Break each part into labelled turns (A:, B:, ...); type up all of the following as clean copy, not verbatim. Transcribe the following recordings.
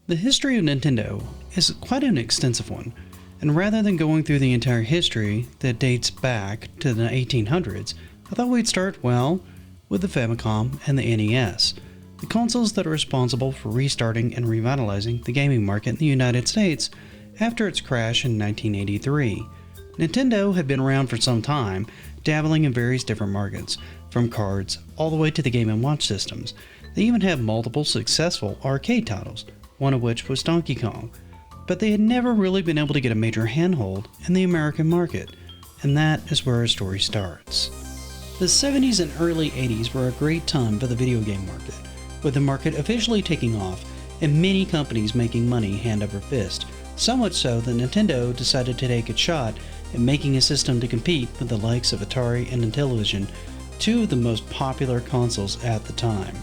A: The history of Nintendo is quite an extensive one, and rather than going through the entire history that dates back to the 1800s, I thought we'd start, well, with the Famicom and the NES, the consoles that are responsible for restarting and revitalizing the gaming market in the United States after its crash in 1983. Nintendo had been around for some time, dabbling in various different markets, from cards all the way to the Game & Watch systems. They even had multiple successful arcade titles, one of which was Donkey Kong, but they had never really been able to get a major handhold in the American market, and that is where our story starts. The 70s and early 80s were a great time for the video game market, with the market officially taking off and many companies making money hand over fist, so much so that Nintendo decided to take its shot at making a system to compete with the likes of Atari and Intellivision, two of the most popular consoles at the time.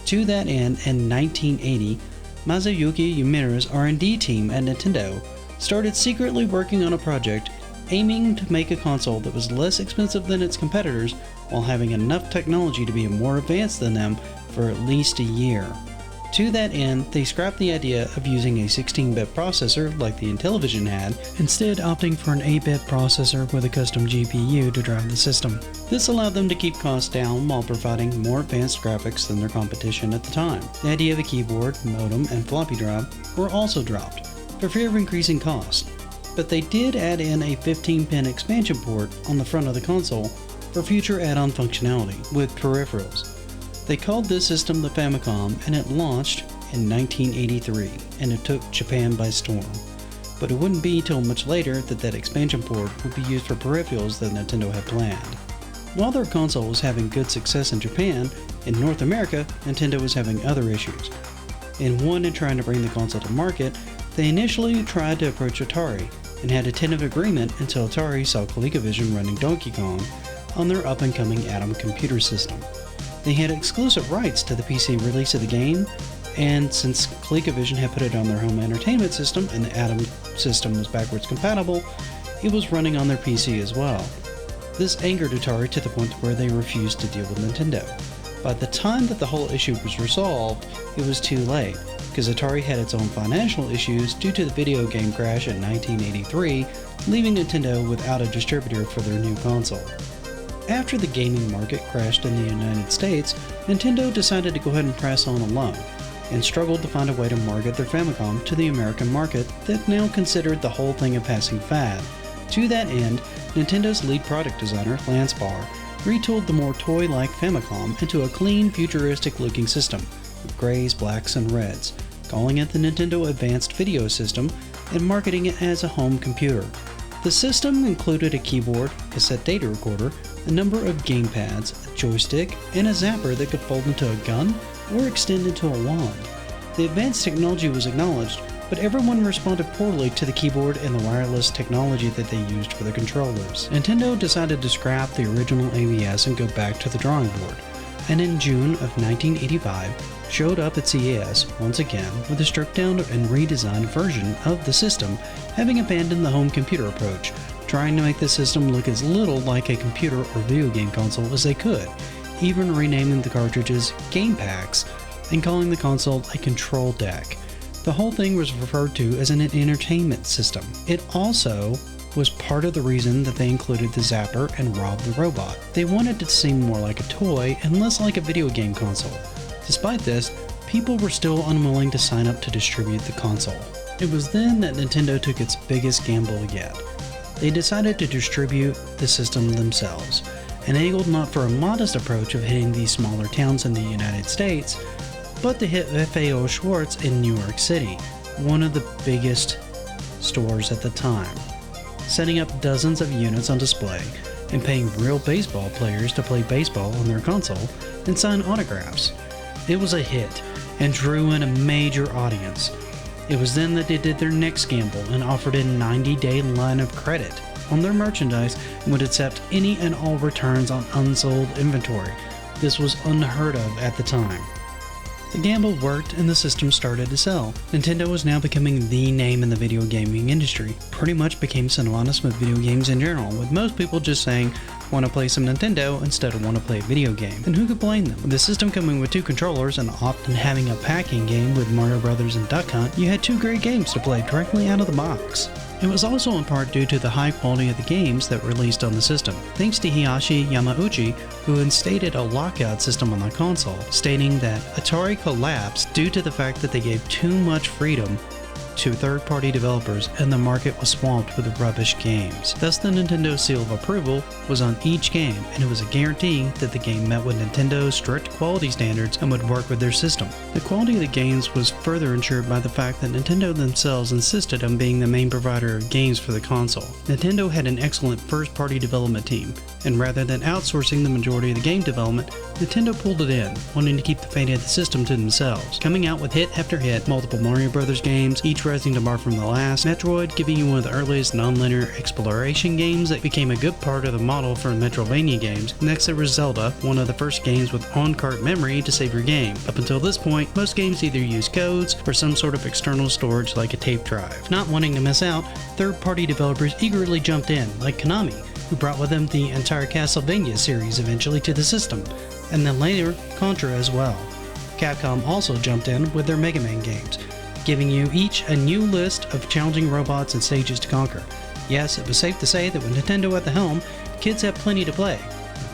A: To that end, in 1980, Masayuki Uemura's R&D team at Nintendo started secretly working on a project aiming to make a console that was less expensive than its competitors while having enough technology to be more advanced than them for at least a year. To that end, they scrapped the idea of using a 16-bit processor like the Intellivision had, instead opting for an 8-bit processor with a custom GPU to drive the system. This allowed them to keep costs down while providing more advanced graphics than their competition at the time. The idea of a keyboard, modem, and floppy drive were also dropped, for fear of increasing costs, but they did add in a 15-pin expansion port on the front of the console for future add-on functionality with peripherals. They called this system the Famicom, and it launched in 1983, and it took Japan by storm. But it wouldn't be till much later that that expansion port would be used for peripherals that Nintendo had planned. While their console was having good success in Japan, in North America, Nintendo was having other issues. In trying to bring the console to market, they initially tried to approach Atari, and had a tentative agreement until Atari saw ColecoVision running Donkey Kong on their up-and-coming Atom computer system. They had exclusive rights to the PC release of the game, and since ColecoVision had put it on their home entertainment system and the Atom system was backwards compatible, it was running on their PC as well. This angered Atari to the point where they refused to deal with Nintendo. By the time that the whole issue was resolved, it was too late, because Atari had its own financial issues due to the video game crash in 1983, leaving Nintendo without a distributor for their new console. After the gaming market crashed in the United States, Nintendo decided to go ahead and press on alone, and struggled to find a way to market their Famicom to the American market that now considered the whole thing a passing fad. To that end, Nintendo's lead product designer, Lance Barr, retooled the more toy-like Famicom into a clean, futuristic-looking system, with grays, blacks, and reds, calling it the Nintendo Advanced Video System and marketing it as a home computer. The system included a keyboard, cassette data recorder, a number of gamepads, a joystick, and a zapper that could fold into a gun or extend into a wand. The advanced technology was acknowledged, but everyone responded poorly to the keyboard and the wireless technology that they used for the controllers. Nintendo decided to scrap the original AVS and go back to the drawing board, and in June of 1985 showed up at CES once again with a stripped down and redesigned version of the system, having abandoned the home computer approach, trying to make the system look as little like a computer or video game console as they could, even renaming the cartridges Game Packs and calling the console a control deck. The whole thing was referred to as an entertainment system. It also was part of the reason that they included the Zapper and Rob the Robot. They wanted it to seem more like a toy and less like a video game console. Despite this, people were still unwilling to sign up to distribute the console. It was then that Nintendo took its biggest gamble yet. They decided to distribute the system themselves, and angled not for a modest approach of hitting these smaller towns in the United States, but to hit FAO Schwarz in New York City, one of the biggest stores at the time, setting up dozens of units on display and paying real baseball players to play baseball on their console and sign autographs. It was a hit and drew in a major audience. It was then that they did their next gamble and offered a 90-day line of credit on their merchandise and would accept any and all returns on unsold inventory. This was unheard of at the time. The gamble worked and the system started to sell. Nintendo was now becoming the name in the video gaming industry. Pretty much became synonymous with video games in general, with most people just saying, want to play some Nintendo instead of want to play a video game. And who could blame them? With the system coming with 2 controllers and often having a packing game with Mario Brothers and Duck Hunt, you had 2 great games to play directly out of the box. It was also in part due to the high quality of the games that were released on the system, thanks to Hisashi Yamauchi, who instated a lockout system on the console, stating that Atari collapsed due to the fact that they gave too much freedom to third-party developers and the market was swamped with rubbish games. Thus, the Nintendo seal of approval was on each game, and it was a guarantee that the game met with Nintendo's strict quality standards and would work with their system. The quality of the games was further ensured by the fact that Nintendo themselves insisted on being the main provider of games for the console. Nintendo had an excellent first-party development team, and rather than outsourcing the majority of the game development, Nintendo pulled it in, wanting to keep the fate of the system to themselves, coming out with hit after hit, multiple Mario Brothers games, each rising to bar from the last, Metroid giving you one of the earliest non-linear exploration games that became a good part of the model for Metroidvania games. Next there was Zelda, one of the first games with on-cart memory to save your game. Up until this point, most games either use codes or some sort of external storage like a tape drive. Not wanting to miss out, third-party developers eagerly jumped in, like Konami, who brought with them the entire Castlevania series eventually to the system, and then later Contra as well. Capcom also jumped in with their Mega Man games, giving you each a new list of challenging robots and stages to conquer. Yes, it was safe to say that with Nintendo at the helm, kids had plenty to play.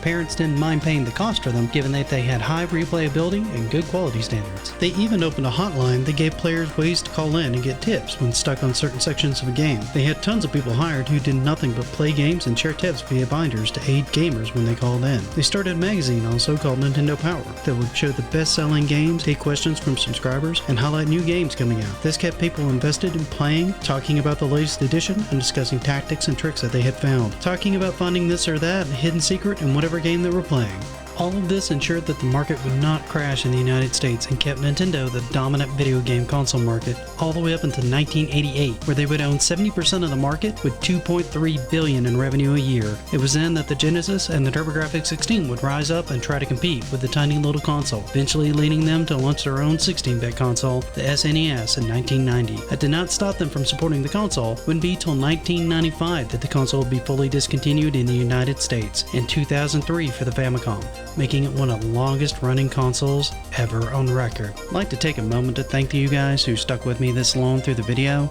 A: Parents didn't mind paying the cost for them, given that they had high replayability and good quality standards. They even opened a hotline that gave players ways to call in and get tips when stuck on certain sections of a game. They had tons of people hired who did nothing but play games and share tips via binders to aid gamers when they called in. They started a magazine also called Nintendo Power that would show the best-selling games, take questions from subscribers, and highlight new games coming out. This kept people invested in playing, talking about the latest edition, and discussing tactics and tricks that they had found. Talking about finding this or that, hidden secret, and whatever game they were playing. All of this ensured that the market would not crash in the United States and kept Nintendo the dominant video game console market all the way up until 1988, where they would own 70% of the market with $2.3 billion in revenue a year. It was then that the Genesis and the TurboGrafx-16 would rise up and try to compete with the tiny little console, eventually leading them to launch their own 16-bit console, the SNES, in 1990. That did not stop them from supporting the console. It wouldn't be till 1995 that the console would be fully discontinued in the United States, and 2003 for the Famicom, making it one of the longest running consoles ever on record. I'd like to take a moment to thank you guys who stuck with me this long through the video.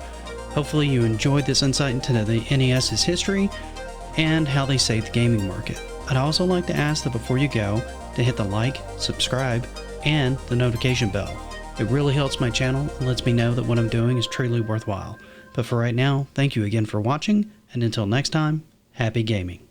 A: Hopefully you enjoyed this insight into the NES's history and how they saved the gaming market. I'd also like to ask that before you go to hit the like, subscribe, and the notification bell. It really helps my channel and lets me know that what I'm doing is truly worthwhile. But for right now, thank you again for watching, and until next time, happy gaming.